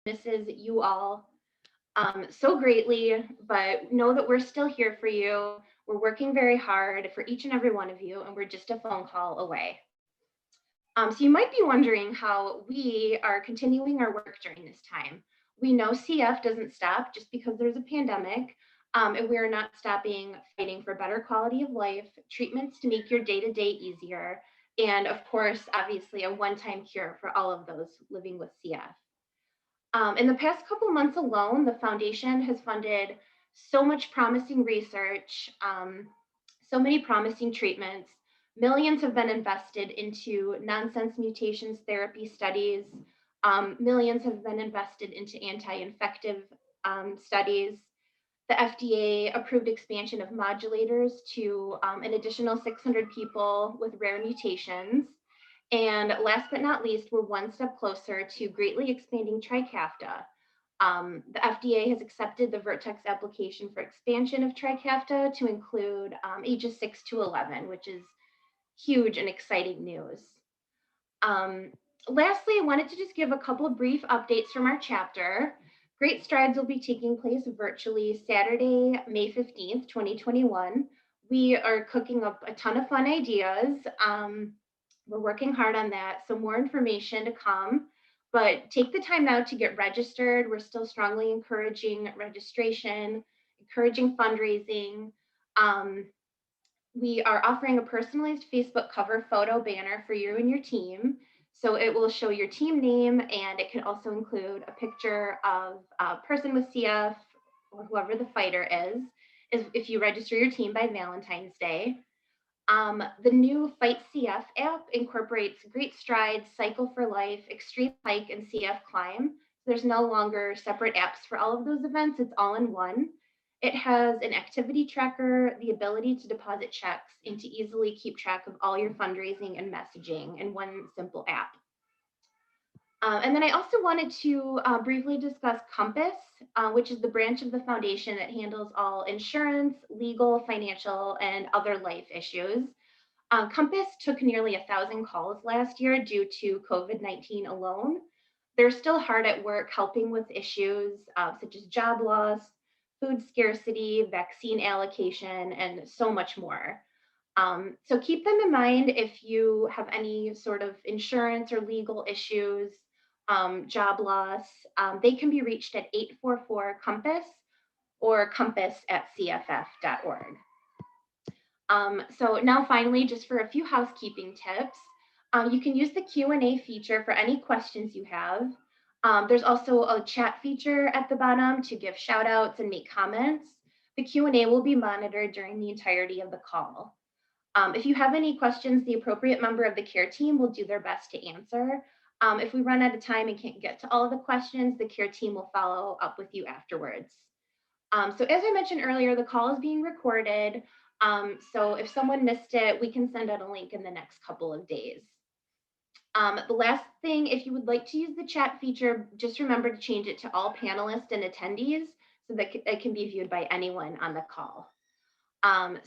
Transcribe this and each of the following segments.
misses you all so greatly, but know that we're still here for you. We're working very hard for each and every one of you, and we're just a phone call away. So you might be wondering how we are continuing our work during this time. We know CF doesn't stop just because there's a pandemic, and we are not stopping fighting for better quality of life, treatments to make your day-to-day easier, and of course, obviously, a one-time cure for all of those living with CF. In the past couple months alone, the foundation has funded so much promising research, so many promising treatments. Millions have been invested into nonsense mutations therapy studies. Millions have been invested into anti-infective studies. The FDA approved expansion of modulators to an additional 600 people with rare mutations. And last but not least, we're one step closer to greatly expanding Trikafta. The FDA has accepted the Vertex application for expansion of Trikafta to include ages 6 to 11, which is huge and exciting news. Lastly, I wanted to just give a couple of brief updates from our chapter. Great strides will be taking place virtually Saturday, May 15th, 2021. We are cooking up a ton of fun ideas. We're working hard on that, so more information to come, but take the time now to get registered. We're still strongly encouraging registration, encouraging fundraising. We are offering a personalized Facebook cover photo banner for you and your team. So it will show your team name, and it can also include a picture of a person with CF or whoever the fighter is if you register your team by Valentine's Day. The new Fight CF app incorporates Great Strides, Cycle for Life, Extreme Hike, and CF Climb. There's no longer separate apps for all of those events. It's all in one. It has an activity tracker, the ability to deposit checks, and to easily keep track of all your fundraising and messaging in one simple app. And then I also wanted to briefly discuss Compass, which is the branch of the foundation that handles all insurance, legal, financial, and other life issues. Compass took nearly 1,000 calls last year due to COVID-19 alone. They're still hard at work helping with issues such as job loss, food scarcity, vaccine allocation, and so much more. So keep them in mind if you have any sort of insurance or legal issues, job loss. They can be reached at 844-COMPASS or compass@cff.org. So now finally, just for a few housekeeping tips, you can use the Q&A feature for any questions you have. There's also a chat feature at the bottom to give shout outs and make comments. The Q&A will be monitored during the entirety of the call. If you have any questions, the appropriate member of the care team will do their best to answer. If we run out of time and can't get to all of the questions, the care team will follow up with you afterwards. So as I mentioned earlier, the call is being recorded. So if someone missed it, we can send out a link in the next couple of days. The last thing, if you would like to use the chat feature, just remember to change it to all panelists and attendees so that it can be viewed by anyone on the call.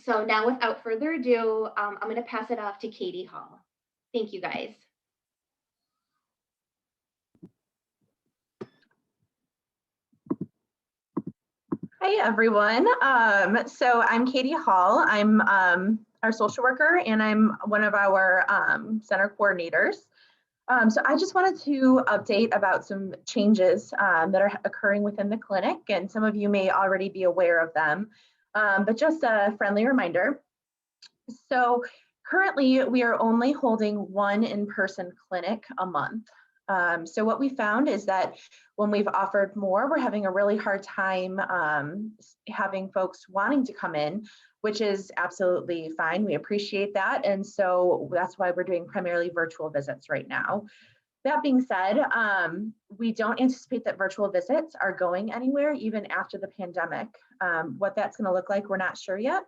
So now without further ado, I'm going to pass it off to Katie Hall. Thank you, guys. Hi, everyone. So I'm Katie Hall. I'm our social worker, and I'm one of our center coordinators. So I just wanted to update about some changes that are occurring within the clinic, and some of you may already be aware of them, but just a friendly reminder. So currently, we are only holding one in-person clinic a month. So what we found is that when we've offered more, we're having a really hard time having folks wanting to come in, which is absolutely fine. We appreciate that. And so that's why we're doing primarily virtual visits right now. That being said, we don't anticipate that virtual visits are going anywhere even after the pandemic. What that's going to look like, we're not sure yet.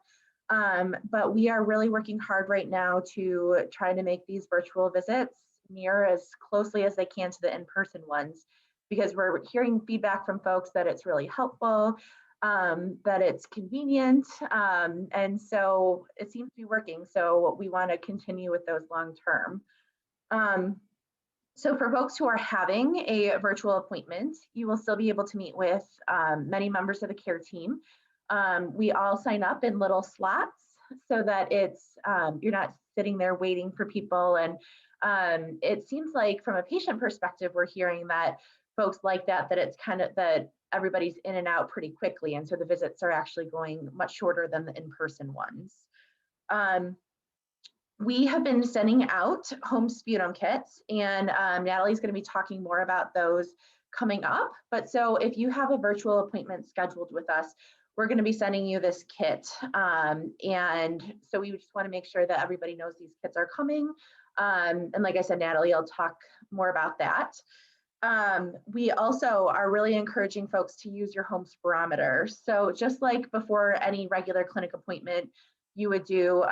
But we are really working hard right now to try to make these virtual visits mirror as closely as they can to the in-person ones, because we're hearing feedback from folks that it's really helpful, that it's convenient, and so it seems to be working. So we want to continue with those long term. So for folks who are having a virtual appointment, you will still be able to meet with many members of the care team. We all sign up in little slots so that you're not sitting there waiting for people. And it seems like from a patient perspective, we're hearing that folks like that it's kind of that everybody's in and out pretty quickly. And so the visits are actually going much shorter than the in-person ones. Um, we have been sending out home sputum kits, and Natalie's going to be talking more about those coming up. But so if you have a virtual appointment scheduled with us, we're going to be sending you this kit. And so we just want to make sure that everybody knows these kits are coming. And like I said, Natalie will talk more about that. We also are really encouraging folks to use your home spirometer. So just like before any regular clinic appointment, you would do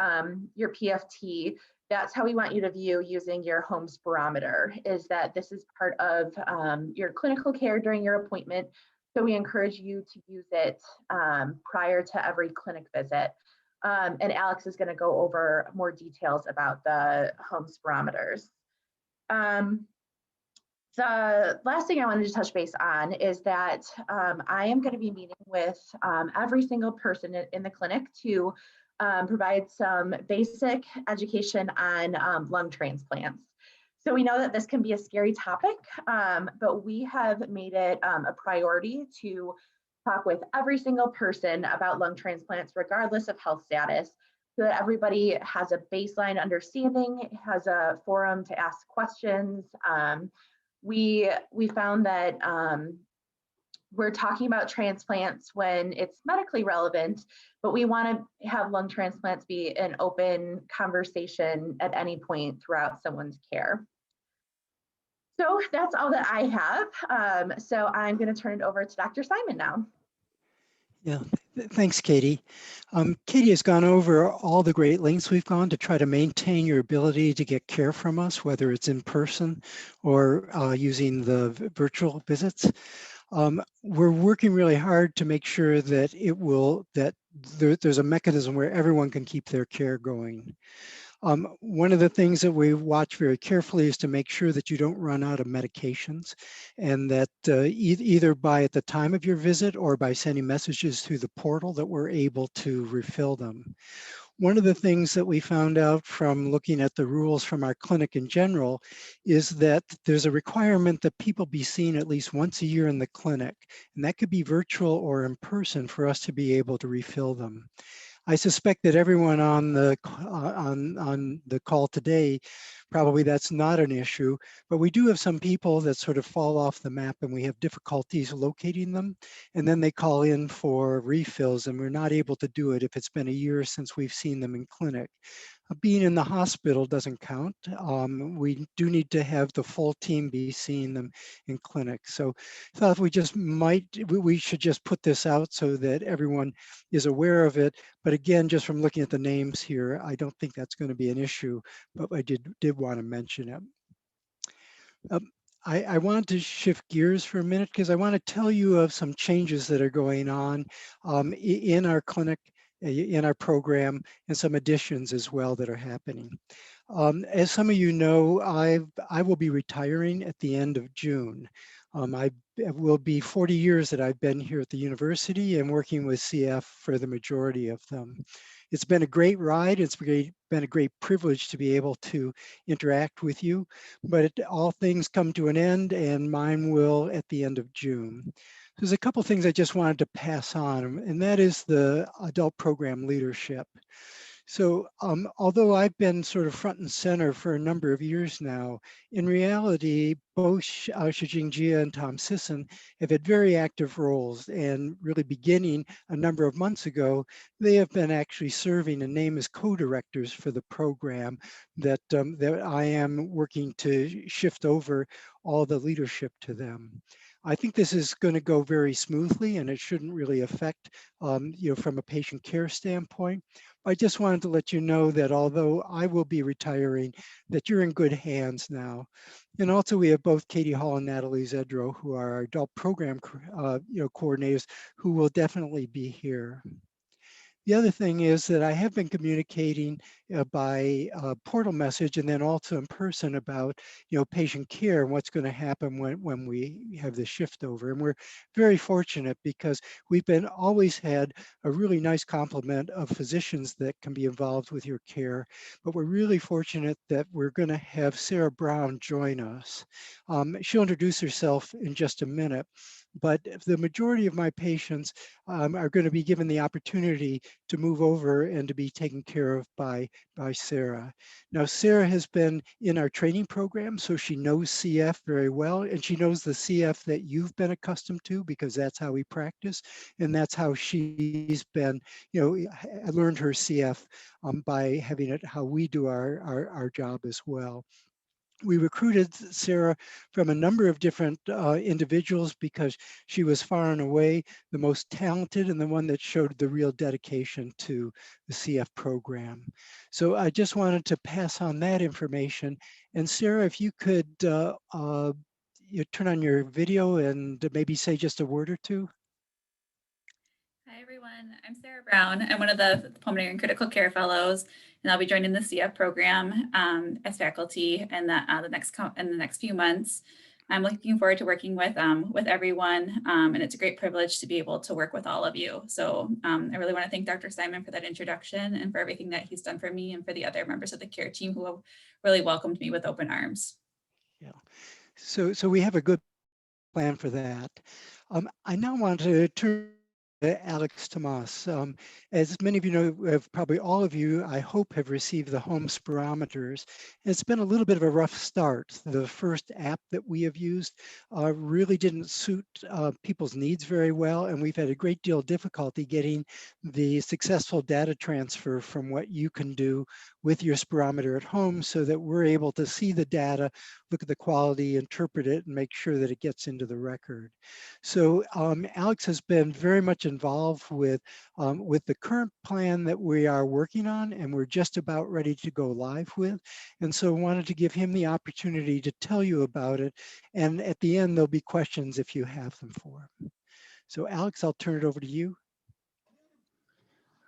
your PFT. That's how we want you to view using your home spirometer, is that this is part of your clinical care during your appointment. So we encourage you to use it prior to every clinic visit. And Alex is going to go over more details about the home spirometers. The last thing I wanted to touch base on is that I am going to be meeting with every single person in the clinic to provide some basic education on lung transplants. So we know that this can be a scary topic, but we have made it a priority to talk with every single person about lung transplants, regardless of health status, so that everybody has a baseline understanding, has a forum to ask questions. We found that we're talking about transplants when it's medically relevant, but we want to have lung transplants be an open conversation at any point throughout someone's care. So that's all that I have. So I'm going to turn it over to Dr. Simon now. Yeah, thanks, Katie. Katie has gone over all the great lengths we've gone to try to maintain your ability to get care from us, whether it's in person or using the virtual visits. We're working really hard to make sure that there's a mechanism where everyone can keep their care going. One of the things that we watch very carefully is to make sure that you don't run out of medications, and that either by at the time of your visit or by sending messages through the portal that we're able to refill them. One of the things that we found out from looking at the rules from our clinic in general is that there's a requirement that people be seen at least once a year in the clinic, and that could be virtual or in person for us to be able to refill them. I suspect that everyone on the call today, probably that's not an issue, but we do have some people that sort of fall off the map and we have difficulties locating them. And then they call in for refills and we're not able to do it if it's been a year since we've seen them in clinic. Being in the hospital doesn't count. We do need to have the full team be seeing them in clinic. So I thought we should just put this out so that everyone is aware of it. But again, just from looking at the names here, I don't think that's going to be an issue, but I did want to mention it. I wanted to shift gears for a minute because I want to tell you of some changes that are going on in our clinic, in our program, and some additions as well that are happening. As some of you know, I will be retiring at the end of June. It will be 40 years that I've been here at the university and working with CF for the majority of them. It's been a great ride. It's been a great privilege to be able to interact with you, but all things come to an end, and mine will at the end of June. There's a couple things I just wanted to pass on, and that is the adult program leadership. So although I've been sort of front and center for a number of years now, in reality, both Shijing Jia and Tom Sisson have had very active roles, and really beginning a number of months ago, they have been actually serving and named as co-directors for the program that I am working to shift over all the leadership to them. I think this is going to go very smoothly, and it shouldn't really affect, from a patient care standpoint. I just wanted to let you know that although I will be retiring, that you're in good hands now. And also we have both Katie Hall and Natalie Zedro, who are our adult program coordinators, who will definitely be here. The other thing is that I have been communicating by portal message and then also in person about, patient care and what's going to happen when we have the shift over. And we're very fortunate because we've been always had a really nice complement of physicians that can be involved with your care. But we're really fortunate that we're going to have Sarah Brown join us. She'll introduce herself in just a minute. But the majority of my patients are going to be given the opportunity to move over and to be taken care of by Sarah. Now, Sarah has been in our training program, so she knows CF very well, and she knows the CF that you've been accustomed to because that's how we practice, and that's how she's been, learned her CF by having it how we do our job as well. We recruited Sarah from a number of different individuals because she was far and away the most talented and the one that showed the real dedication to the CF program. So I just wanted to pass on that information. And Sarah, if you could turn on your video and maybe say just a word or two. Hi, everyone. I'm Sarah Brown. I'm one of the Pulmonary and Critical Care Fellows, and I'll be joining the CF program as faculty in the next few months. I'm looking forward to working with everyone, and it's a great privilege to be able to work with all of you. So I really want to thank Dr. Simon for that introduction and for everything that he's done for me and for the other members of the care team who have really welcomed me with open arms. Yeah. So we have a good plan for that. I now want to turn to Alex Tomas. As many of you know, probably all of you, I hope, have received the home spirometers. It's been a little bit of a rough start. The first app that we have used really didn't suit people's needs very well, and we've had a great deal of difficulty getting the successful data transfer from what you can do with your spirometer at home so that we're able to see the data, look at the quality, interpret it, and make sure that it gets into the record. So Alex has been very much involved with the current plan that we are working on and we're just about ready to go live with. And so I wanted to give him the opportunity to tell you about it. And at the end, there'll be questions if you have them for him. So Alex, I'll turn it over to you.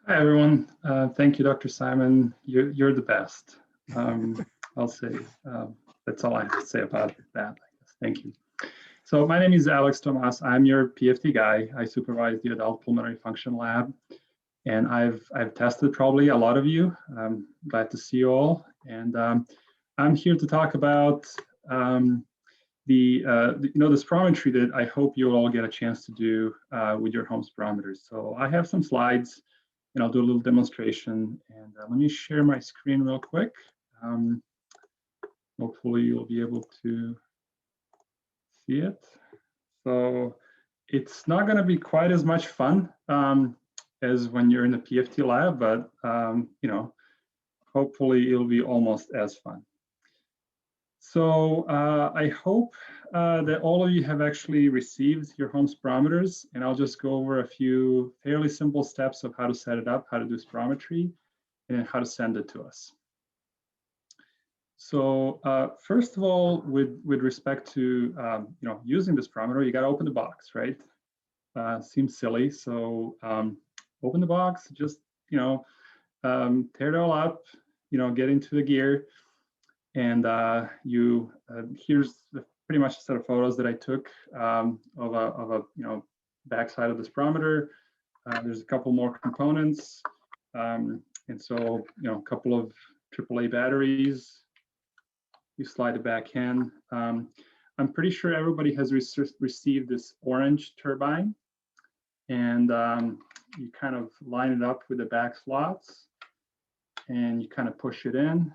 Hi, everyone. Thank you, Dr. Simon. You're the best. I'll say that's all I have to say about that. I guess. Thank you. So my name is Alex Tomas. I'm your PFT guy. I supervise the Adult Pulmonary Function Lab, and I've tested probably a lot of you. I'm glad to see you all, and I'm here to talk about the spirometry that I hope you'll all get a chance to do with your home spirometers. So I have some slides, and I'll do a little demonstration. And let me share my screen real quick. Hopefully you'll be able to see it. So it's not going to be quite as much fun as when you're in the PFT lab, but hopefully it'll be almost as fun. So I hope that all of you have actually received your home spirometers, and I'll just go over a few fairly simple steps of how to set it up, how to do spirometry, and how to send it to us. So first of all, with respect to using the spirometer, you got to open the box, right? Seems silly. So open the box, just tear it all up, get into the gear, and here's pretty much a set of photos that I took of a backside of the spirometer. There's a couple more components, and so a couple of AAA batteries. You slide it back in. I'm pretty sure everybody has received this orange turbine, and you kind of line it up with the back slots, and you kind of push it in.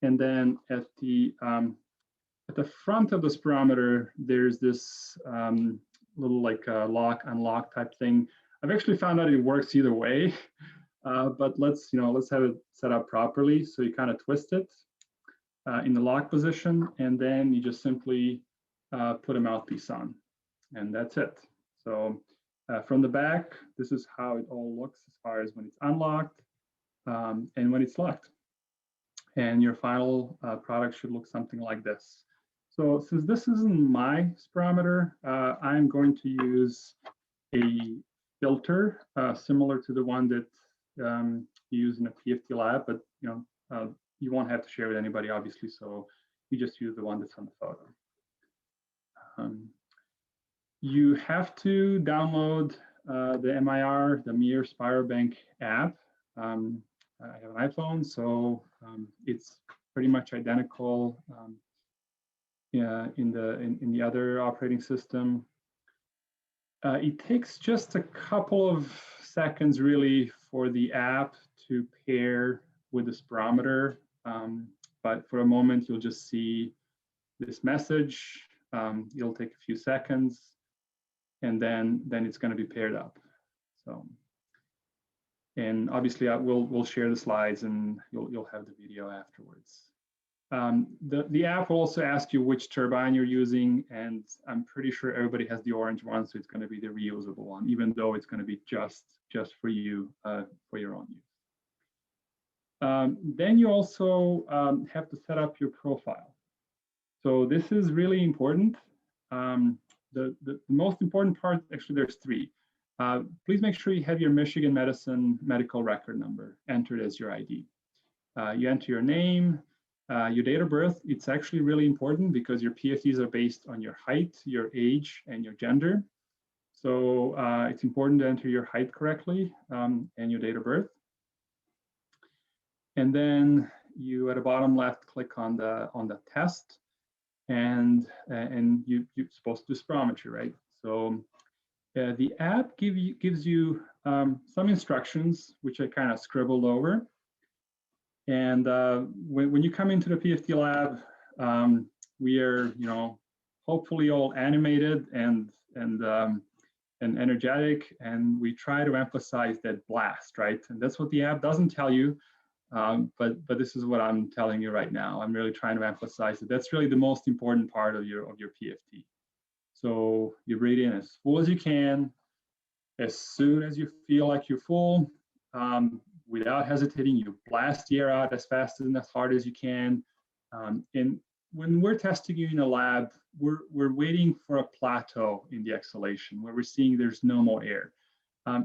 And then at the front of the spirometer, there's this little like lock unlock type thing. I've actually found out it works either way, but let's have it set up properly. So you kind of twist it in the lock position, and then you just simply put a mouthpiece on, and that's it. So from the back, this is how it all looks as far as when it's unlocked and when it's locked. And your final product should look something like this. So since this isn't my spirometer, I'm going to use a filter similar to the one that you use in a PFT lab, but you won't have to share with anybody, obviously, so you just use the one that's on the photo. You have to download the MIR, the MIR Spirobank app. I have an iPhone, so it's pretty much identical in the other operating system. It takes just a couple of seconds really for the app to pair with the spirometer, but for a moment you'll just see this message. It'll take a few seconds, and then it's going to be paired up. So, and obviously we'll share the slides, and you'll have the video afterwards. The app will also ask you which turbine you're using, and I'm pretty sure everybody has the orange one, so it's going to be the reusable one, even though it's going to be just for you, for your own use. Then you also have to set up your profile. So this is really important. The most important part, actually there's three. Please make sure you have your Michigan Medicine medical record number entered as your ID. You enter your name, your date of birth. It's actually really important because your PFTs are based on your height, your age, and your gender. So it's important to enter your height correctly and your date of birth. And then you at the bottom left click on the test, and you're supposed to do spirometry, right? So the app gives you some instructions, which I kind of scribbled over. And when you come into the PFT lab, we are, hopefully all animated and energetic, and we try to emphasize that blast, right? And that's what the app doesn't tell you, but this is what I'm telling you right now. I'm really trying to emphasize that that's really the most important part of your PFT. So you breathe in as full as you can, as soon as you feel like you're full. Without hesitating, you blast the air out as fast and as hard as you can. And when we're testing you in a lab, we're waiting for a plateau in the exhalation where we're seeing there's no more air.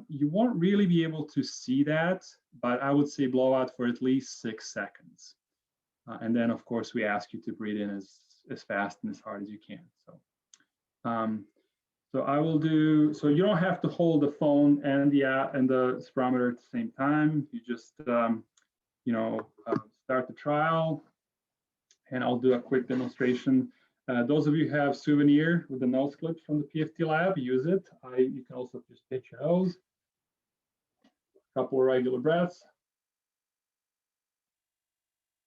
You won't really be able to see that, but I would say blow out for at least 6 seconds. And then, of course, we ask you to breathe in as fast and as hard as you can. So I will do, so you don't have to hold the phone and the app and the spirometer at the same time. You just, start the trial, and I'll do a quick demonstration. Those of you who have souvenir with the nose clips from the PFT lab, use it. You can also just pinch your nose. A couple of regular breaths.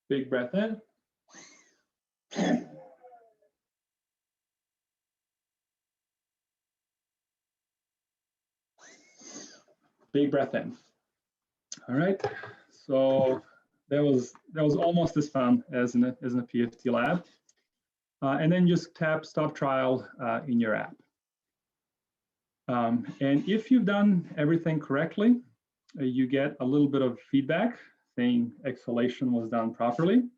Big breath in. Big breath in. All right, so that was almost as fun as in a PFT lab. And then just tap stop trial in your app. And if you've done everything correctly, you get a little bit of feedback saying exhalation was done properly.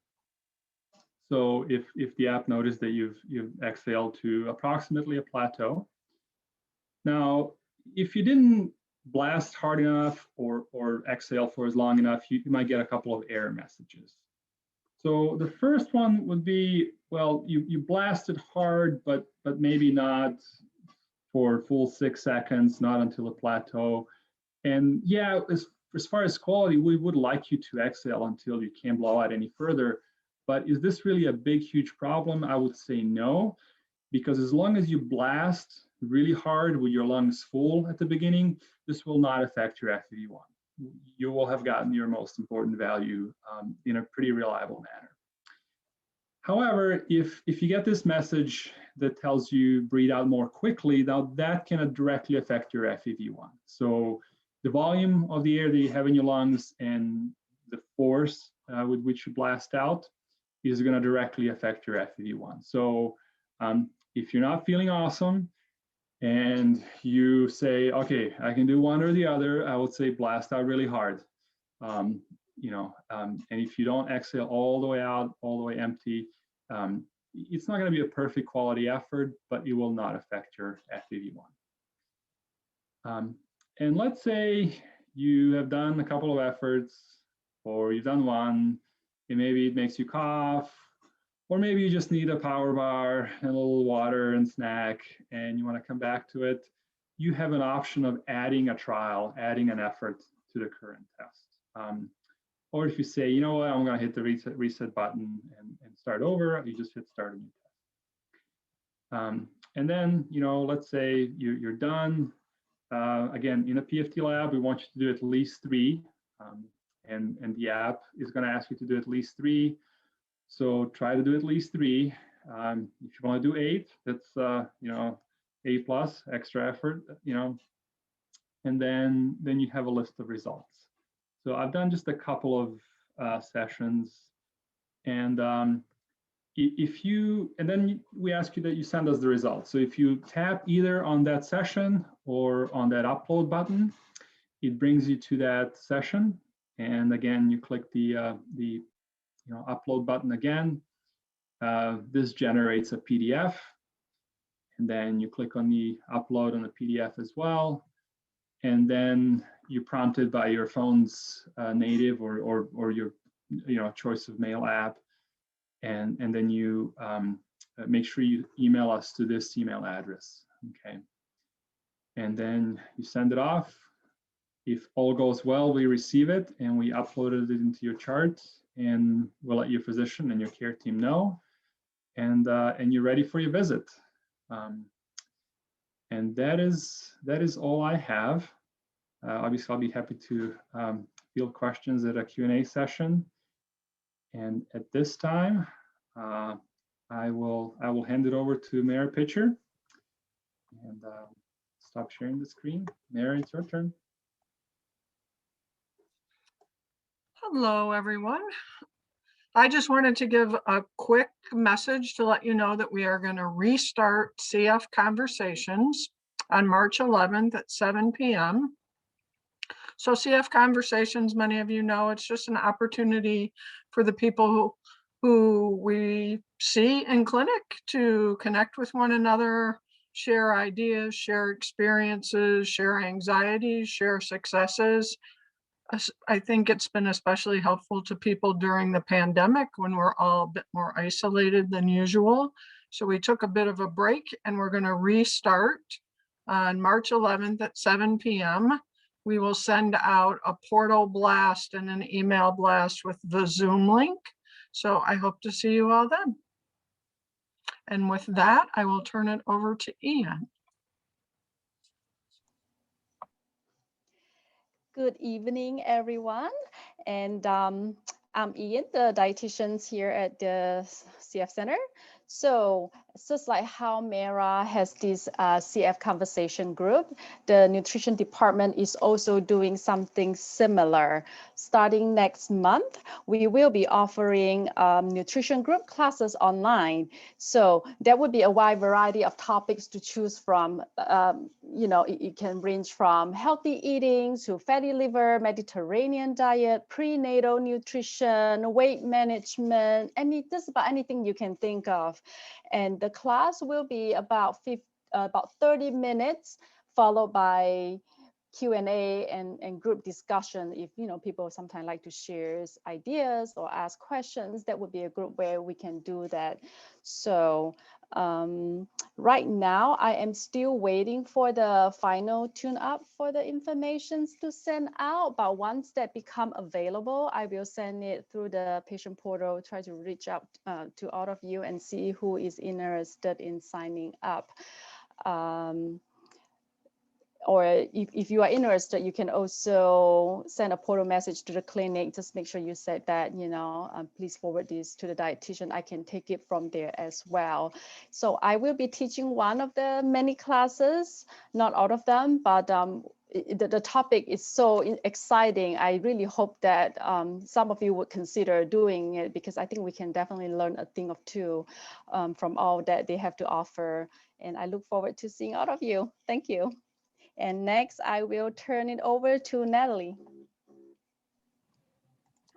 So if the app noticed that you've exhaled to approximately a plateau. Now, if you didn't blast hard enough or exhale for as long enough, you might get a couple of error messages. So the first one would be, well, you blasted hard, but maybe not for full 6 seconds, not until a plateau. And yeah, as far as quality, we would like you to exhale until you can't blow out any further. But is this really a big, huge problem? I would say no, because as long as you blast really hard with your lungs full at the beginning, this will not affect your FEV1. You will have gotten your most important value in a pretty reliable manner. However, if you get this message that tells you breathe out more quickly, now that can directly affect your FEV1. So the volume of the air that you have in your lungs and the force with which you blast out is going to directly affect your FEV1. So if you're not feeling awesome and you say, okay, I can do one or the other, I would say blast out really hard. And if you don't exhale all the way out, all the way empty, it's not going to be a perfect quality effort, but it will not affect your FEV1. And let's say you have done a couple of efforts, or you've done one, and maybe it makes you cough, or maybe you just need a power bar and a little water and snack, and you want to come back to it, you have an option of adding a trial, adding an effort to the current test. Or if you say, you know what, I'm going to hit the reset button and start over, you just hit start a new test. And then, let's say you're done. Again, in a PFT lab, we want you to do at least 3, and the app is going to ask you to do at least 3. So try to do at least 3. If you want to do 8, that's A plus, extra effort, and then you have a list of results. So I've done just a couple of sessions, and then we ask you that you send us the results. So if you tap either on that session or on that upload button, it brings you to that session. And again, you click the upload button again. This generates a PDF, and then you click on the upload on the PDF as well. And then you're prompted by your phone's native or your choice of mail app, and then you make sure you email us to this email address. Okay, and then you send it off. If all goes well, we receive it and we uploaded it into your chart, and we'll let your physician and your care team know, and you're ready for your visit. And that is all I have. Obviously, I'll be happy to field questions at a Q&A session. And at this time, I will hand it over to Mary Pitcher, and stop sharing the screen. Mary, it's your turn. Hello, everyone. I just wanted to give a quick message to let you know that we are going to restart CF Conversations on March 11th at 7 p.m. So CF Conversations, many of you know, it's just an opportunity for the people who we see in clinic to connect with one another, share ideas, share experiences, share anxieties, share successes. I think it's been especially helpful to people during the pandemic when we're all a bit more isolated than usual. So we took a bit of a break, and we're going to restart on March 11th at 7 p.m. We will send out a portal blast and an email blast with the Zoom link. So I hope to see you all then. And with that, I will turn it over to Ian. Good evening, everyone. And I'm Ian, the dietitian here at the CF Center. So just like how Mara has this CF conversation group, the nutrition department is also doing something similar. Starting next month, we will be offering nutrition group classes online. So there would be a wide variety of topics to choose from. It can range from healthy eating to fatty liver, Mediterranean diet, prenatal nutrition, weight management, just about anything you can think of. And the class will be about 30 minutes, followed by Q&A and group discussion. If people sometimes like to share ideas or ask questions, that would be a group where we can do that. So right now, I am still waiting for the final tune-up for the information to send out. But once that become available, I will send it through the patient portal, try to reach out to all of you and see who is interested in signing up. Or if you are interested, you can also send a portal message to the clinic. Just make sure you said that, please forward this to the dietitian. I can take it from there as well. So I will be teaching one of the many classes, not all of them, but the topic is so exciting. I really hope that some of you would consider doing it, because I think we can definitely learn a thing or two from all that they have to offer. And I look forward to seeing all of you. Thank you. And next, I will turn it over to Natalie.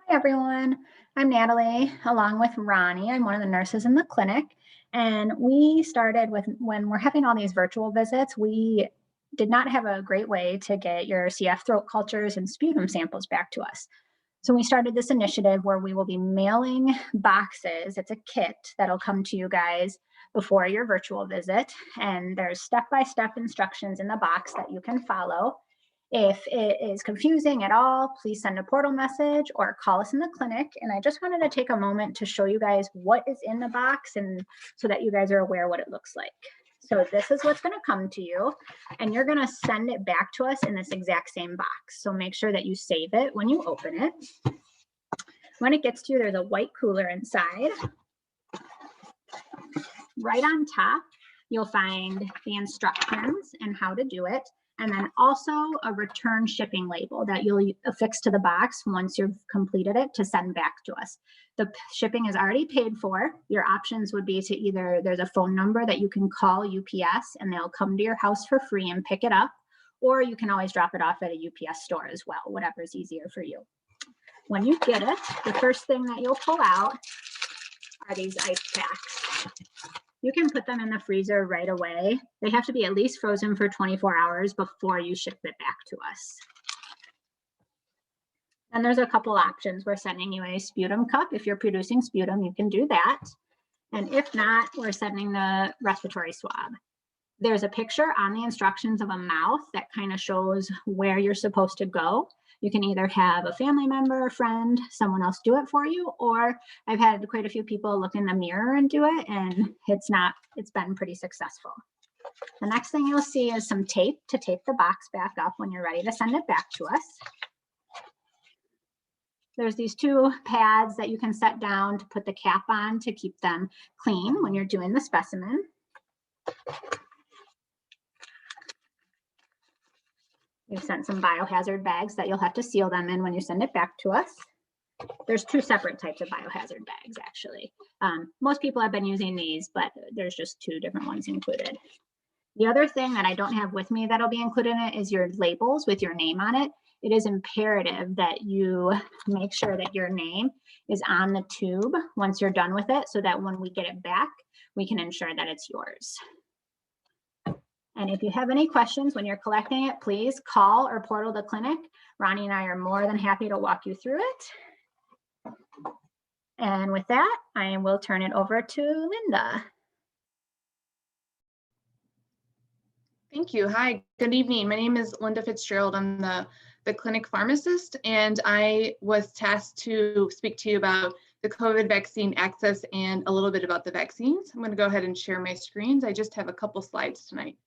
Hi, everyone. I'm Natalie, along with Ronnie. I'm one of the nurses in the clinic. And we started with, when we're having all these virtual visits, we did not have a great way to get your CF throat cultures and sputum samples back to us. So we started this initiative where we will be mailing boxes. It's a kit that'll come to you guys before your virtual visit. And there's step-by-step instructions in the box that you can follow. If it is confusing at all, please send a portal message or call us in the clinic. And I just wanted to take a moment to show you guys what is in the box and so that you guys are aware what it looks like. So this is what's going to come to you, and you're going to send it back to us in this exact same box. So make sure that you save it when you open it. When it gets to you, there's a white cooler inside. Right on top, you'll find the instructions and how to do it, and then also a return shipping label that you'll affix to the box once you've completed it to send back to us. The shipping is already paid for. Your options would be to either, there's a phone number that you can call UPS and they'll come to your house for free and pick it up, or you can always drop it off at a UPS store as well, whatever's easier for you. When you get it, the first thing that you'll pull out are these ice packs. You can put them in the freezer right away. They have to be at least frozen for 24 hours before you ship it back to us. And there's a couple options. We're sending you a sputum cup. If you're producing sputum, you can do that. And if not, we're sending the respiratory swab. There's a picture on the instructions of a mouth that kind of shows where you're supposed to go. You can either have a family member, a friend, someone else do it for you, or I've had quite a few people look in the mirror and do it, and it's been pretty successful. The next thing you'll see is some tape to tape the box back up when you're ready to send it back to us. There's these two pads that you can set down to put the cap on to keep them clean when you're doing the specimen. We've sent some biohazard bags that you'll have to seal them in when you send it back to us. There's two separate types of biohazard bags, actually. Most people have been using these, but there's just two different ones included. The other thing that I don't have with me that'll be included in it is your labels with your name on it. It is imperative that you make sure that your name is on the tube once you're done with it, so that when we get it back, we can ensure that it's yours. And if you have any questions when you're collecting it, please call or portal the clinic. Ronnie and I are more than happy to walk you through it. And with that, I will turn it over to Linda. Thank you. Hi, good evening. My name is Linda Fitzgerald. I'm the clinic pharmacist, and I was tasked to speak to you about the COVID vaccine access and a little bit about the vaccines. I'm going to go ahead and share my screens. I just have a couple slides tonight.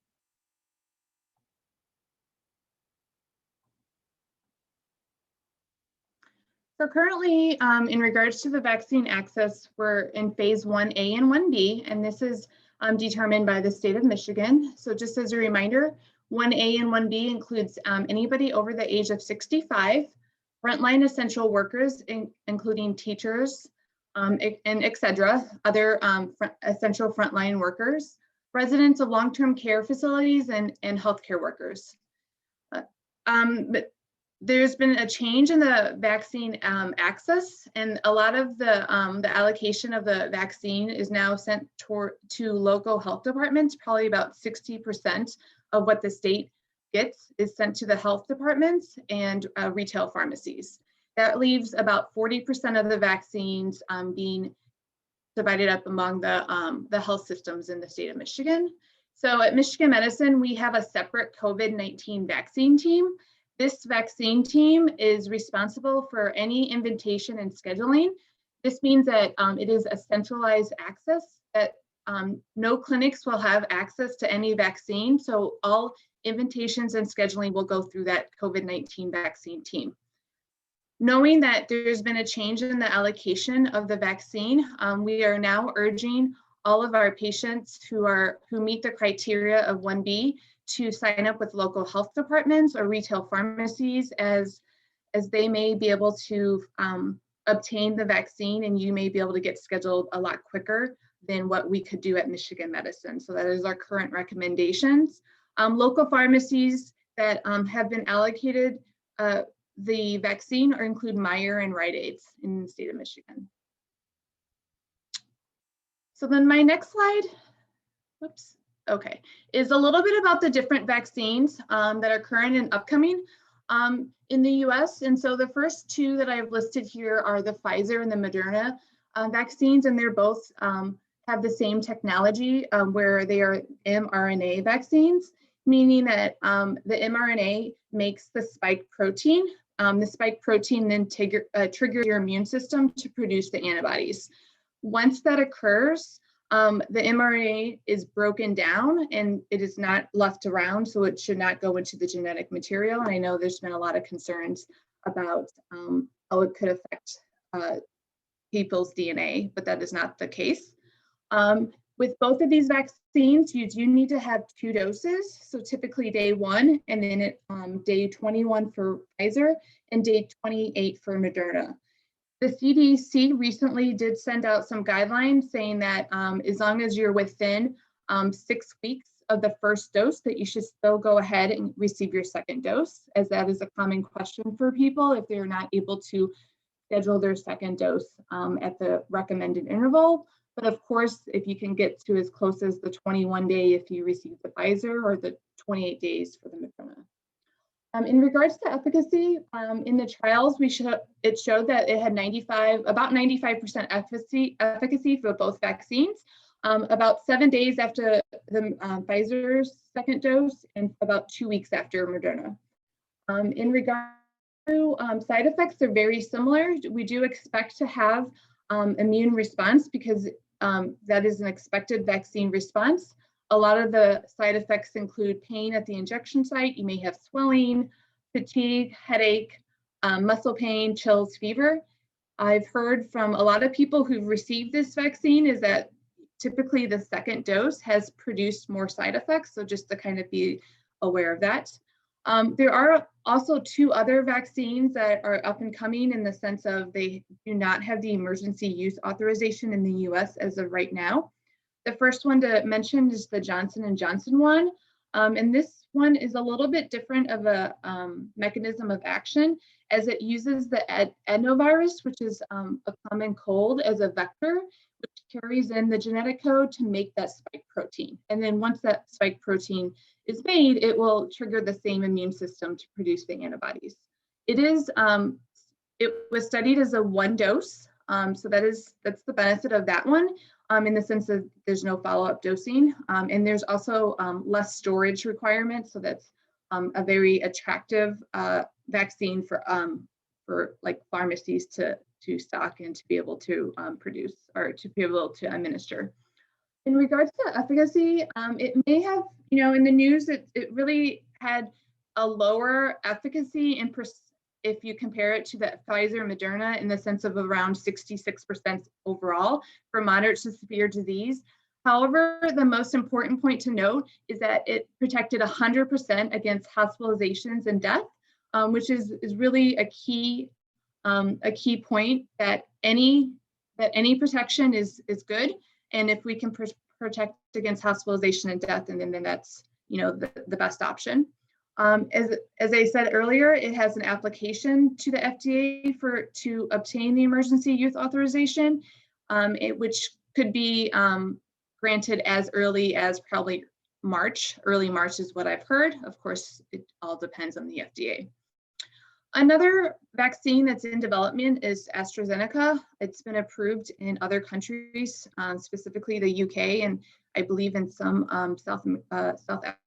So currently, in regards to the vaccine access, we're in phase 1A and 1B, and this is determined by the state of Michigan. So just as a reminder, 1A and 1B includes anybody over the age of 65, frontline essential workers, including teachers, and et cetera, other essential frontline workers, residents of long-term care facilities, and healthcare workers. But there's been a change in the vaccine access, and a lot of the allocation of the vaccine is now sent to local health departments. Probably about 60% of what the state gets is sent to the health departments and retail pharmacies. That leaves about 40% of the vaccines being divided up among the health systems in the state of Michigan. So at Michigan Medicine, we have a separate COVID-19 vaccine team. This vaccine team is responsible for any invitation and scheduling. This means that it is a centralized access, that no clinics will have access to any vaccine. So all invitations and scheduling will go through that COVID-19 vaccine team. Knowing that there's been a change in the allocation of the vaccine, we are now urging all of our patients who meet the criteria of 1B to sign up with local health departments or retail pharmacies, as they may be able to obtain the vaccine, and you may be able to get scheduled a lot quicker than what we could do at Michigan Medicine. So that is our current recommendations. Local pharmacies that have been allocated the vaccine or include Meyer and Rite Aids in the state of Michigan. So then my next slide, whoops, Okay, is a little bit about the different vaccines that are current and upcoming in the US. And so the first two that I've listed here are the Pfizer and the Moderna vaccines, and they're both have the same technology where they are mRNA vaccines, meaning that the mRNA makes the spike protein. The spike protein then triggers your immune system to produce the antibodies. Once that occurs, the mRNA is broken down and it is not left around, so it should not go into the genetic material. And I know there's been a lot of concerns about how it could affect people's DNA, but that is not the case. With both of these vaccines, you do need to have 2 doses. So typically day 1 and then day 21 for Pfizer and day 28 for Moderna. The CDC recently did send out some guidelines saying that as long as you're within 6 weeks of the first dose, that you should still go ahead and receive your second dose, as that is a common question for people if they're not able to schedule their second dose at the recommended interval. But of course, if you can get to as close as the 21 day if you receive the Pfizer, or the 28 days for the Moderna. In regards to efficacy, in the trials, it showed that it had about 95% efficacy for both vaccines, about 7 days after the Pfizer's second dose and about 2 weeks after Moderna. In regard to side effects, they're very similar. We do expect to have immune response because that is an expected vaccine response. A lot of the side effects include pain at the injection site. You may have swelling, fatigue, headache, muscle pain, chills, fever. I've heard from a lot of people who've received this vaccine is that typically the second dose has produced more side effects. So just to kind of be aware of that. There are also 2 other vaccines that are up and coming in the sense of they do not have the emergency use authorization in the US as of right now. The first one to mention is the Johnson & Johnson one. And this one is a little bit different of a mechanism of action, as it uses the adenovirus, which is a common cold, as a vector, which carries in the genetic code to make that spike protein. And then once that spike protein is made, it will trigger the same immune system to produce the antibodies. It was studied as a 1 dose. So that's the benefit of that one, in the sense that there's no follow-up dosing. And there's also less storage requirements. So that's a very attractive vaccine for like pharmacies to stock and to be able to produce or to be able to administer. In regards to efficacy, it may have, in the news, it really had a lower efficacy if you compare it to the Pfizer and Moderna, in the sense of around 66% overall for moderate to severe disease. However, the most important point to note is that it protected 100% against hospitalizations and death, which is really a key point, that any protection is good. And if we can protect against hospitalization and death, and then that's the best option. As I said earlier, it has an application to the FDA to obtain the emergency use authorization, which could be granted as early as probably March. Early March is what I've heard. Of course, it all depends on the FDA. Another vaccine that's in development is AstraZeneca. It's been approved in other countries, specifically the UK, and I believe in some South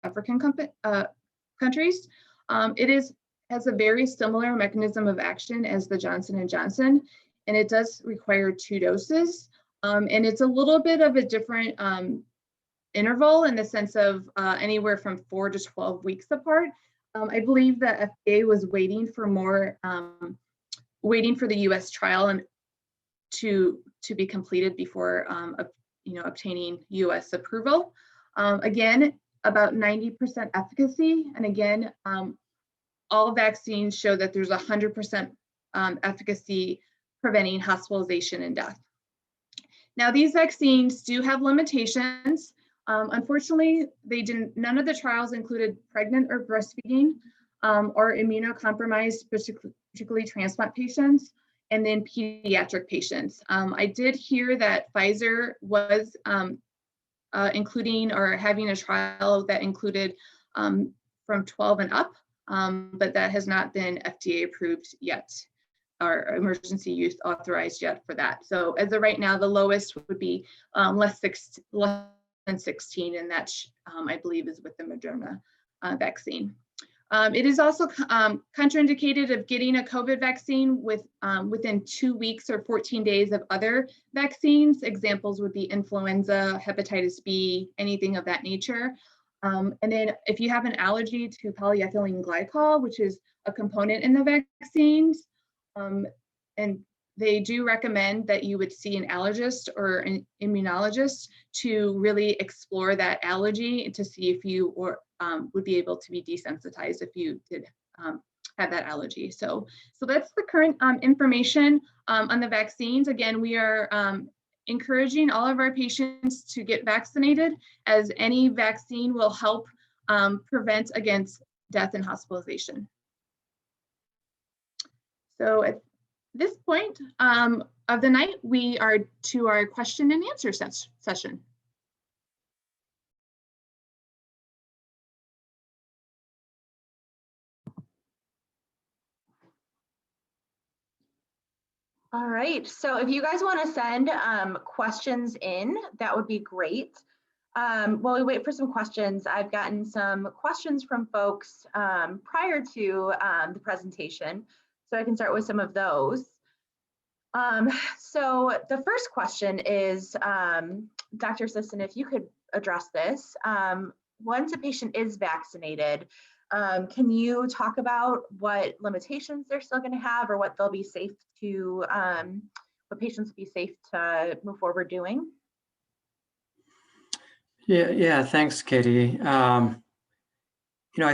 African countries. It has a very similar mechanism of action as the Johnson & Johnson, and it does require 2 doses. And it's a little bit of a different interval, in the sense of anywhere from 4 to 12 weeks apart. I believe that FDA was waiting for the US trial and to be completed before obtaining US approval. Again, about 90% efficacy. And again, all vaccines show that there's 100% efficacy preventing hospitalization and death. Now, these vaccines do have limitations. Unfortunately, none of the trials included pregnant or breastfeeding or immunocompromised, particularly transplant patients, and then pediatric patients. I did hear that Pfizer was including or having a trial that included from 12 and up, but that has not been FDA approved yet, or emergency use authorized yet for that. So as of right now, the lowest would be less than 16, and that I believe is with the Moderna vaccine. It is also contraindicated of getting a COVID vaccine within 2 weeks or 14 days of other vaccines. Examples would be influenza, hepatitis B, anything of that nature. And then if you have an allergy to polyethylene glycol, which is a component in the vaccines, and they do recommend that you would see an allergist or an immunologist to really explore that allergy to see if you would be able to be desensitized if you did have that allergy. So that's the current information on the vaccines. Again, we are encouraging all of our patients to get vaccinated, as any vaccine will help prevent against death and hospitalization. So at this point of the night, we are to our question and answer session. All right, so if you guys want to send questions in, that would be great. While we wait for some questions, I've gotten some questions from folks prior to the presentation, so I can start with some of those. So the first question is, Dr. Sisson, if you could address this. Once a patient is vaccinated, can you talk about what limitations they're still going to have, or what they'll be safe to, what patients will be safe to move forward doing? Yeah, thanks, Katie. I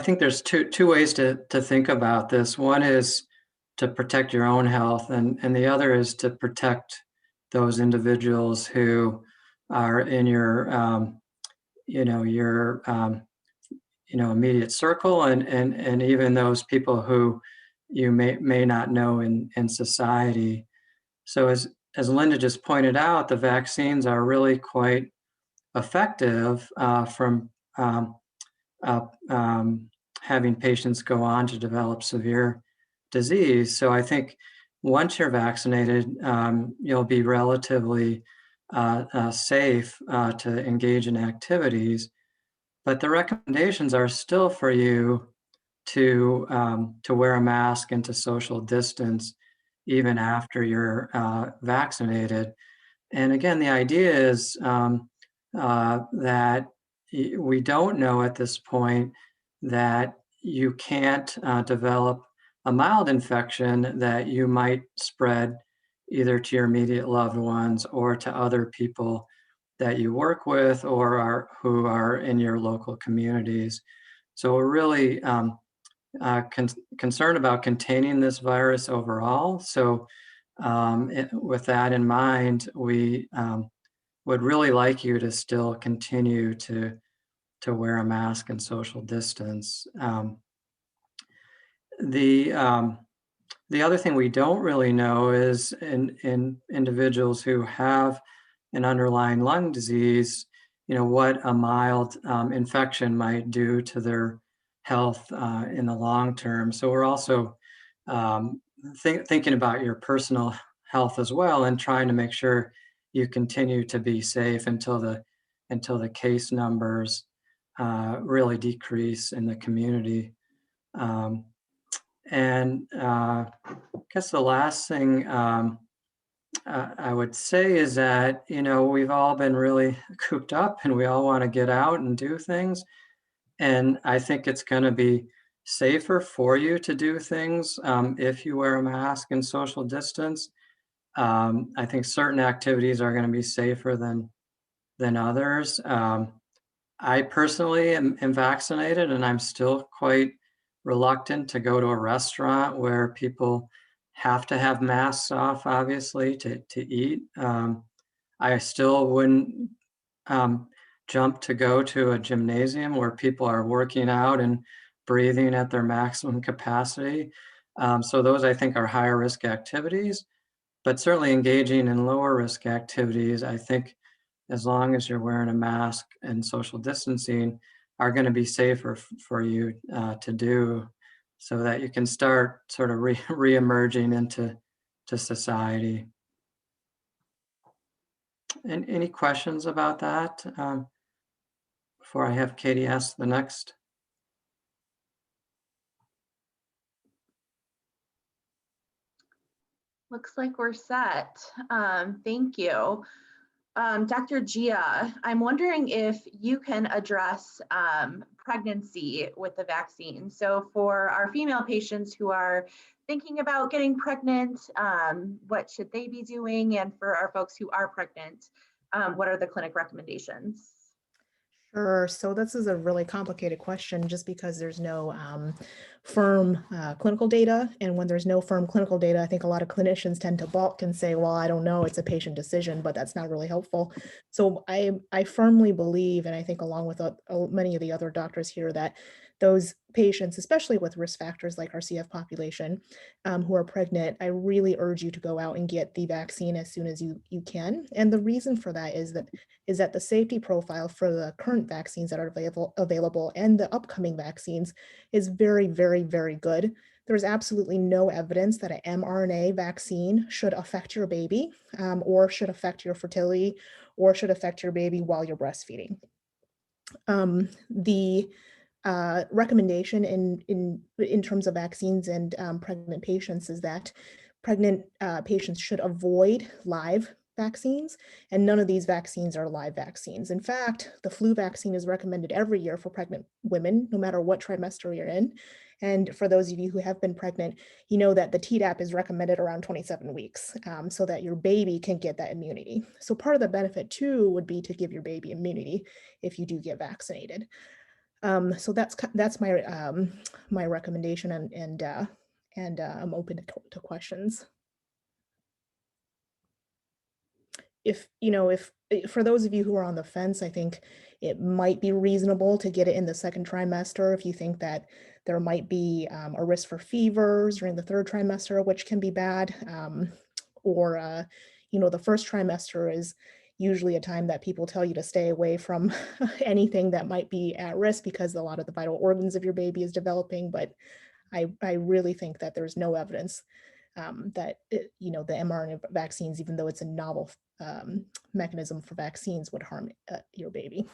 think there's two ways to think about this. One is to protect your own health, and the other is to protect those individuals who are in your immediate circle, and even those people who you may not know in society. So as Linda just pointed out, the vaccines are really quite effective from having patients go on to develop severe disease. So I think once you're vaccinated, you'll be relatively safe to engage in activities. But the recommendations are still for you to wear a mask and to social distance even after you're vaccinated. And again, the idea is that we don't know at this point that you can't develop a mild infection that you might spread either to your immediate loved ones or to other people that you work with or who are in your local communities. So we're really concerned about containing this virus overall. So with that in mind, we would really like you to still continue to wear a mask and social distance. The other thing we don't really know is in individuals who have an underlying lung disease, what a mild infection might do to their health in the long term. So we're also thinking about your personal health as well, and trying to make sure you continue to be safe until the case numbers really decrease in the community. And I guess the last thing I would say is that, we've all been really cooped up and we all want to get out and do things. And I think it's going to be safer for you to do things if you wear a mask and social distance. I think certain activities are going to be safer than others. I personally am vaccinated, and I'm still quite reluctant to go to a restaurant where people have to have masks off, obviously, to eat. I still wouldn't jump to go to a gymnasium where people are working out and breathing at their maximum capacity. So those, I think, are higher risk activities, but certainly engaging in lower risk activities, I think as long as you're wearing a mask and social distancing, are going to be safer for you to do, so that you can start sort of re-emerging into society. And any questions about that before I have Katie ask the next? Looks like we're set. Thank you. Dr. Gia, I'm wondering if you can address pregnancy with the vaccine. So for our female patients who are thinking about getting pregnant, what should they be doing? And for our folks who are pregnant, what are the clinic recommendations? Sure. So this is a really complicated question just because there's no firm clinical data. And when there's no firm clinical data, I think a lot of clinicians tend to balk and say, well, I don't know, it's a patient decision, but that's not really helpful. So I firmly believe, and I think along with many of the other doctors here, that those patients, especially with risk factors like our CF population, who are pregnant, I really urge you to go out and get the vaccine as soon as you can. And the reason for that is that the safety profile for the current vaccines that are available and the upcoming vaccines is very, very, very good. There's absolutely no evidence that an mRNA vaccine should affect your baby or should affect your fertility or should affect your baby while you're breastfeeding. The recommendation in terms of vaccines and pregnant patients is that pregnant patients should avoid live vaccines, and none of these vaccines are live vaccines. In fact, the flu vaccine is recommended every year for pregnant women, no matter what trimester you're in. And for those of you who have been pregnant, you know that the Tdap is recommended around 27 weeks so that your baby can get that immunity. So part of the benefit too would be to give your baby immunity if you do get vaccinated. So that's my my recommendation, and I'm open to questions. If for those of you who are on the fence, I think it might be reasonable to get it in the second trimester if you think that there might be a risk for fevers during the third trimester, which can be bad, or the first trimester is usually a time that people tell you to stay away from anything that might be at risk because a lot of the vital organs of your baby is developing. But I really think that there's no evidence that the mRNA vaccines, even though it's a novel mechanism for vaccines, would harm your baby.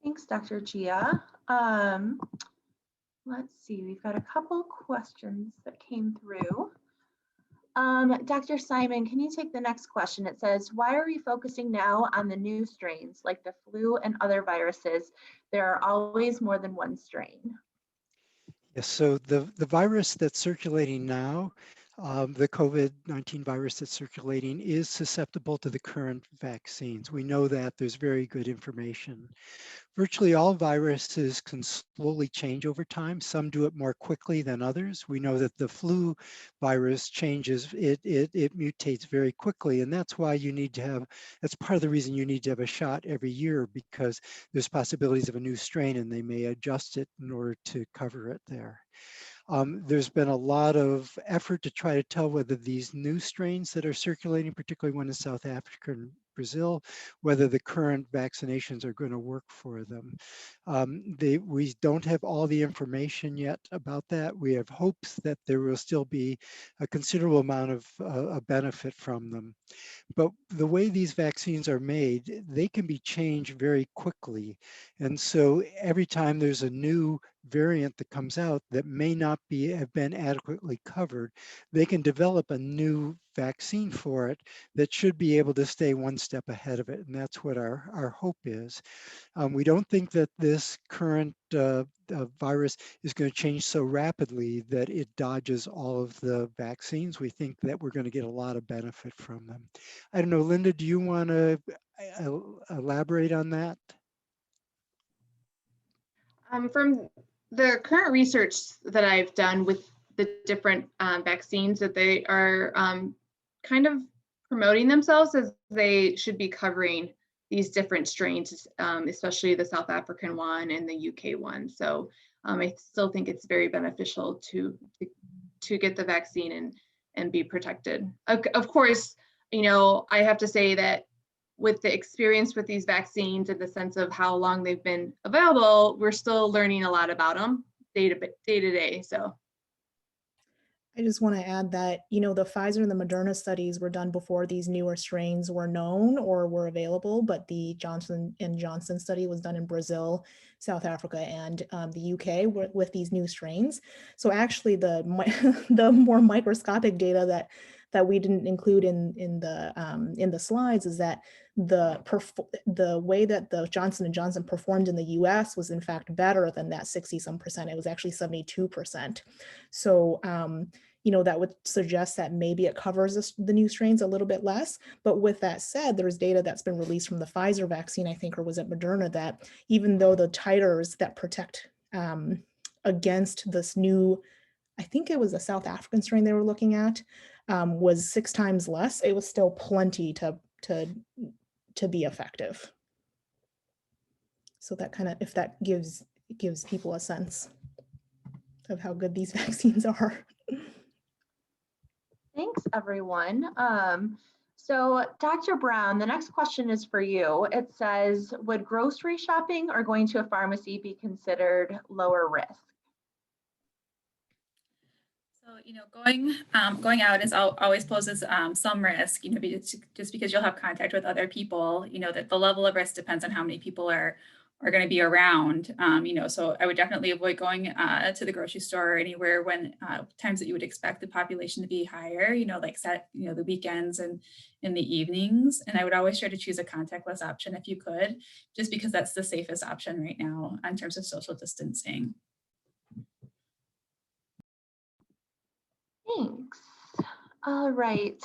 Thanks, Dr. Gia. Let's see, we've got a couple questions that came through. Dr. Simon, can you take the next question? It says, why are we focusing now on the new strains like the flu and other viruses? There are always more than one strain. Yes, so the virus that's circulating now, the COVID-19 virus that's circulating, is susceptible to the current vaccines. We know that. There's very good information. Virtually all viruses can slowly change over time. Some do it more quickly than others. We know that the flu virus changes, it mutates very quickly, and that's why you need to have, that's part of the reason you need to have a shot every year, because there's possibilities of a new strain and they may adjust it in order to cover it there. There's been a lot of effort to try to tell whether these new strains that are circulating, particularly one in South Africa and Brazil, whether the current vaccinations are going to work for them. We don't have all the information yet about that. We have hopes that there will still be a considerable amount of a benefit from them. But the way these vaccines are made, they can be changed very quickly. And so every time there's a new variant that comes out that may not have been adequately covered, they can develop a new vaccine for it that should be able to stay one step ahead of it. And that's what our hope is. We don't think that this current virus is going to change so rapidly that it dodges all of the vaccines. We think that we're going to get a lot of benefit from them. I don't know, Linda, do you want to elaborate on that? From the current research that I've done with the different vaccines, that they are kind of promoting themselves as they should be covering these different strains, especially the South African one and the UK one. So I still think it's very beneficial to get the vaccine and be protected. Of course, you know, I have to say that with the experience with these vaccines and the sense of how long they've been available, we're still learning a lot about them day to day. So I just want to add that, you know, the Pfizer and the Moderna studies were done before these newer strains were known or were available, but the Johnson & Johnson study was done in Brazil, South Africa, and the UK with these new strains. So actually the more microscopic data that we didn't include in the slides is that the way that the Johnson & Johnson performed in the US was in fact better than that 60-some%. It was actually 72%. So, you know, that would suggest that maybe it covers the new strains a little bit less. But with that said, there's data that's been released from the Pfizer vaccine, I think, or was it Moderna, that even though the titers that protect against this new, I think it was a South African strain they were looking at, was 6 times less, it was still plenty to be effective. So that kind of, if that gives people a sense of how good these vaccines are. Thanks, everyone. So Dr. Brown, the next question is for you. It says, would grocery shopping or going to a pharmacy be considered lower risk? So, you know, going out is always poses some risk, you know, just because you'll have contact with other people, you know, that the level of risk depends on how many people are going to be around, you know, so I would definitely avoid going to the grocery store or anywhere when times that you would expect the population to be higher, you know, like the weekends and in the evenings. And I would always try to choose a contactless option if you could, just because that's the safest option right now in terms of social distancing. Thanks. All right.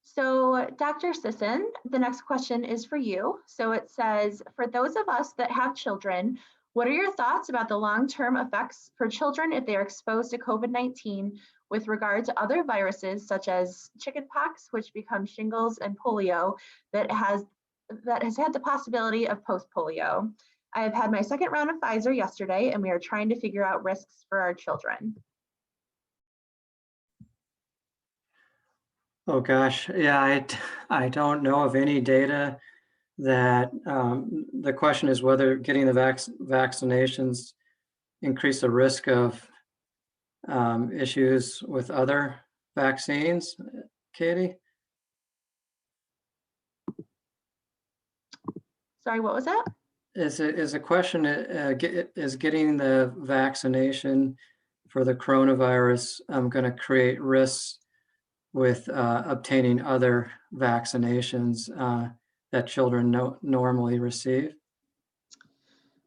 So Dr. Sisson, the next question is for you. So it says, for those of us that have children, what are your thoughts about the long-term effects for children if they are exposed to COVID-19 with regard to other viruses such as chickenpox, which becomes shingles, and polio that has had the possibility of post-polio? I have had my second round of Pfizer yesterday, and we are trying to figure out risks for our children. Oh gosh, yeah, I don't know of any data that the question is whether getting the vaccinations increase the risk of issues with other vaccines. Katie? Sorry, what was that? Is a question, is getting the vaccination for the coronavirus going to create risks with obtaining other vaccinations that children normally receive?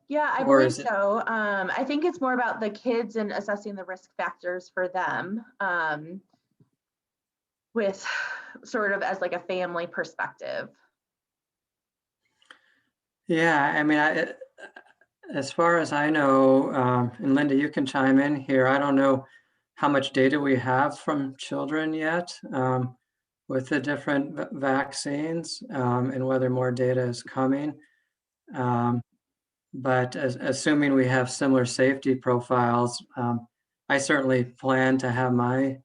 Yeah, I believe so. I think it's more about the kids and assessing the risk factors for them with sort of as like a family perspective. Yeah, I mean, as far as I know, and Linda, you can chime in here, I don't know how much data we have from children yet with the different vaccines and whether more data is coming. But assuming we have similar safety profiles, I certainly plan to have my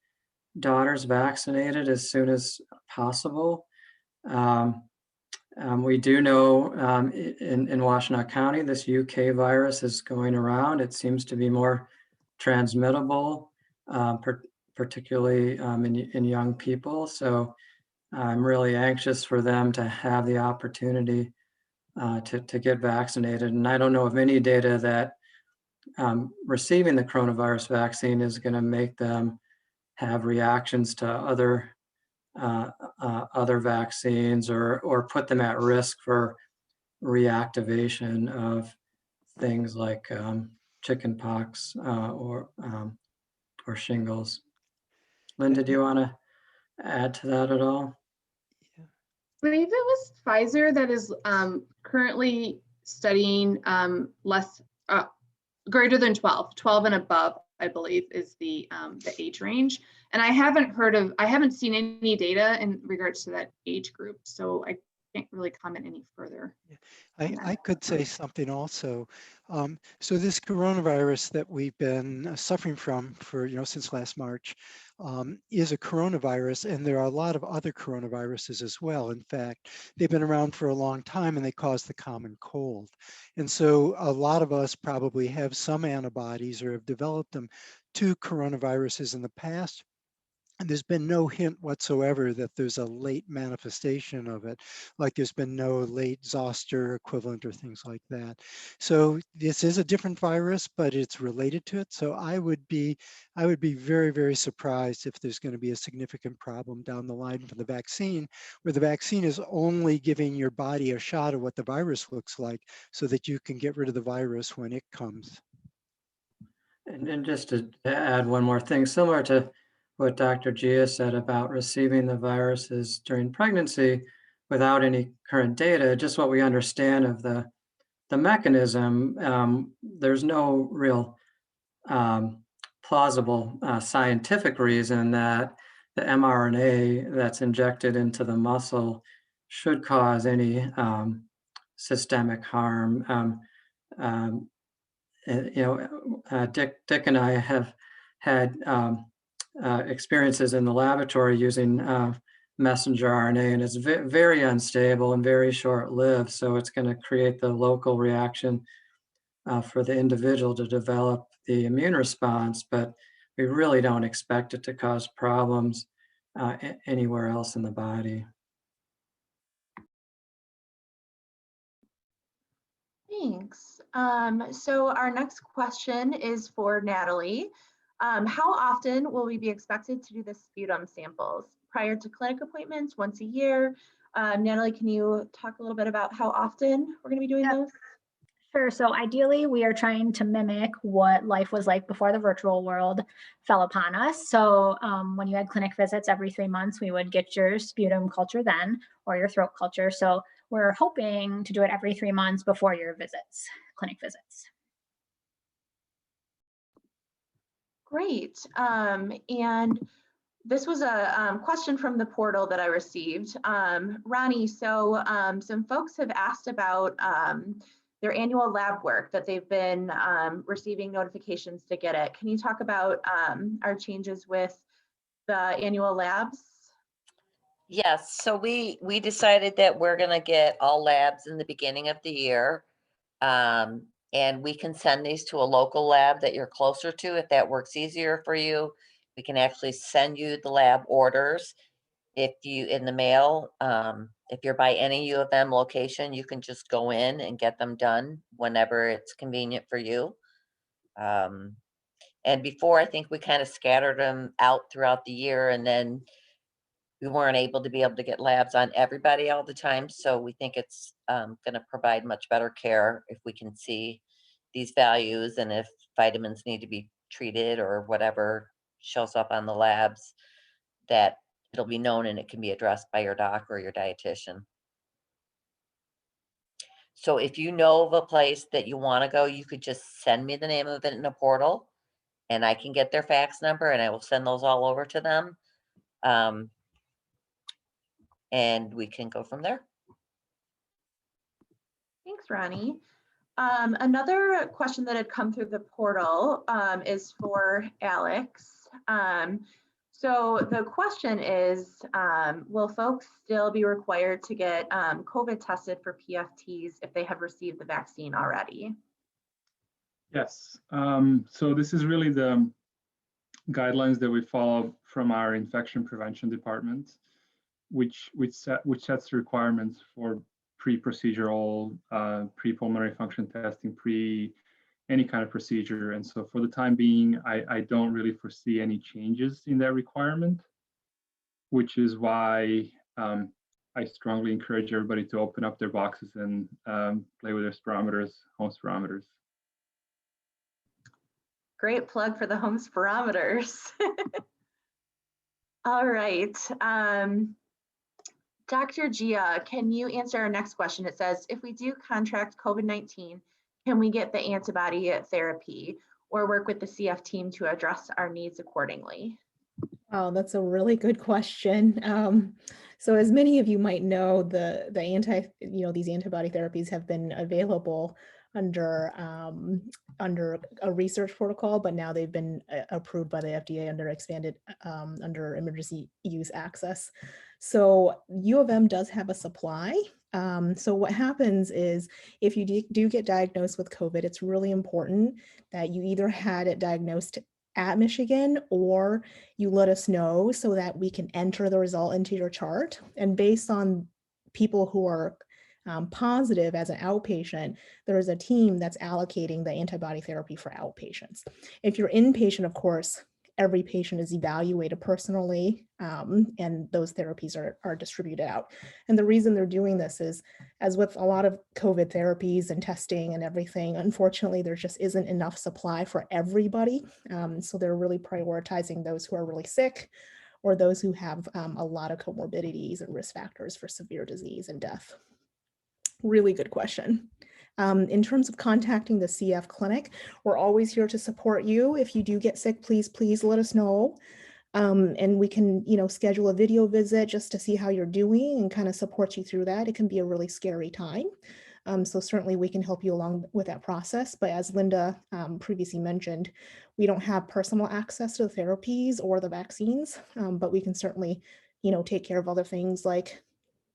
daughters vaccinated as soon as possible. We do know in Washtenaw County, this UK virus is going around. It seems to be more transmittable, particularly in young people. So I'm really anxious for them to have the opportunity to get vaccinated. And I don't know of any data that receiving the coronavirus vaccine is going to make them have reactions to other vaccines or put them at risk for reactivation of things like chickenpox or shingles. Linda, do you want to add to that at all? I believe it was Pfizer that is currently studying greater than 12 and above, I believe, is the age range. And I haven't seen any data in regards to that age group. So can't really comment any further. I could say something also. So this coronavirus that we've been suffering from for, since last March is a coronavirus, and there are a lot of other coronaviruses as well. In fact, they've been around for a long time and they cause the common cold. And so a lot of us probably have some antibodies or have developed them to coronaviruses in the past. And there's been no hint whatsoever that there's a late manifestation of it, like there's been no late zoster equivalent or things like that. So this is a different virus, but it's related to it. So I would be very, very surprised if there's going to be a significant problem down the line for the vaccine, where the vaccine is only giving your body a shot of what the virus looks like so that you can get rid of the virus when it comes. And just to add one more thing, similar to what Dr. Gia said about receiving the viruses during pregnancy without any current data, just what we understand of the mechanism, there's no real plausible scientific reason that the mRNA that's injected into the muscle should cause any systemic harm. Dick and I have had experiences in the laboratory using messenger RNA, and it's very unstable and very short-lived. So it's going to create the local reaction for the individual to develop the immune response, but we really don't expect it to cause problems anywhere else in the body. Thanks. So our next question is for Natalie. How often will we be expected to do the sputum samples? Prior to clinic appointments, once a year? Natalie, can you talk a little bit about how often we're going to be doing those? Sure. So ideally, we are trying to mimic what life was like before the virtual world fell upon us. So when you had clinic visits every 3 months, we would get your sputum culture then, or your throat culture. So we're hoping to do it every 3 months before your visits, clinic visits. Great. And this was a question from the portal that I received. Ronnie, so some folks have asked about their annual lab work that they've been receiving notifications to get it. Can you talk about our changes with the annual labs? Yes, so we decided that we're going to get all labs in the beginning of the year. And we can send these to a local lab that you're closer to if that works easier for you. We can actually send you the lab orders if you in the mail. If you're by any UofM location, you can just go in and get them done whenever it's convenient for you. And before, I think we kind of scattered them out throughout the year, and then we weren't able to get labs on everybody all the time. So we think it's going to provide much better care if we can see these values, and if vitamins need to be treated or whatever shows up on the labs, that it'll be known and it can be addressed by your doc or your dietitian. So if you know of a place that you want to go, you could just send me the name of it in a portal, and I can get their fax number and I will send those all over to them. And we can go from there. Thanks, Ronnie. Another question that had come through the portal is for Alex. So the question is, will folks still be required to get COVID tested for PFTs if they have received the vaccine already? Yes. So this is really the guidelines that we follow from our infection prevention department, which sets the requirements for pre-procedural, pre-pulmonary function testing, any kind of procedure. And so for the time being, I don't really foresee any changes in that requirement, which is why I strongly encourage everybody to open up their boxes and play with their spirometers, home spirometers. Great plug for the home spirometers. All right. Dr. Gia, can you answer our next question? It says, if we do contract COVID-19, can we get the antibody therapy or work with the CF team to address our needs accordingly? Oh, that's a really good question. So as many of you might know, these antibody therapies have been available under under a research protocol, but now they've been approved by the FDA under expanded under emergency use access. So U of M does have a supply. So what happens is if you do get diagnosed with COVID, it's really important that you either had it diagnosed at Michigan or you let us know so that we can enter the result into your chart. And based on people who are positive as an outpatient, there is a team that's allocating the antibody therapy for outpatients. If you're inpatient, of course, every patient is evaluated personally, and those therapies are distributed out. And the reason they're doing this is, as with a lot of COVID therapies and testing and everything, unfortunately, there just isn't enough supply for everybody. So they're really prioritizing those who are really sick or those who have a lot of comorbidities and risk factors for severe disease and death. Really good question. In terms of contacting the CF clinic, we're always here to support you. If you do get sick, please let us know. And we can, schedule a video visit just to see how you're doing and kind of support you through that. It can be a really scary time. So certainly we can help you along with that process. But as Linda previously mentioned, we don't have personal access to the therapies or the vaccines, but we can certainly, take care of other things like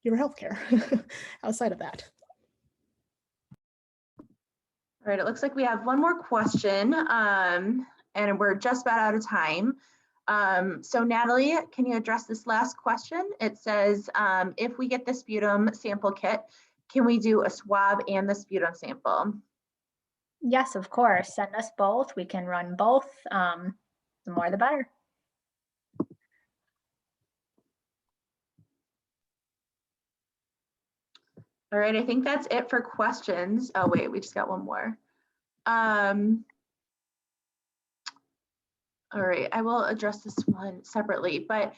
your healthcare outside of that. All right, it looks like we have one more question, and we're just about out of time. So Natalie, can you address this last question? It says, if we get the sputum sample kit, can we do a swab and the sputum sample? Yes, of course. Send us both. We can run both. The more the better. All right, I think that's it for questions. Oh wait, we just got one more. All right, I will address this one separately, but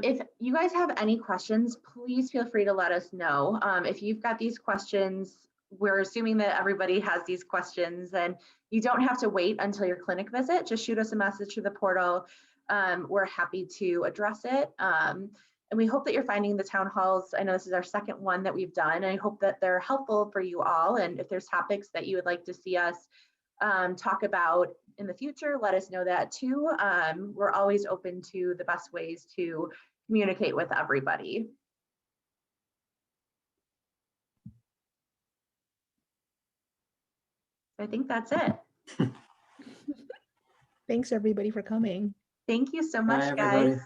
if you guys have any questions, please feel free to let us know. If you've got these questions, we're assuming that everybody has these questions, and you don't have to wait until your clinic visit. Just shoot us a message through the portal. We're happy to address it. And we hope that you're finding the town halls. I know this is our second one that we've done. And I hope that they're helpful for you all. And if there's topics that you would like to see us talk about in the future, let us know that too. We're always open to the best ways to communicate with everybody. I think that's it. Thanks everybody for coming. Thank you so Bye, much, everybody. guys.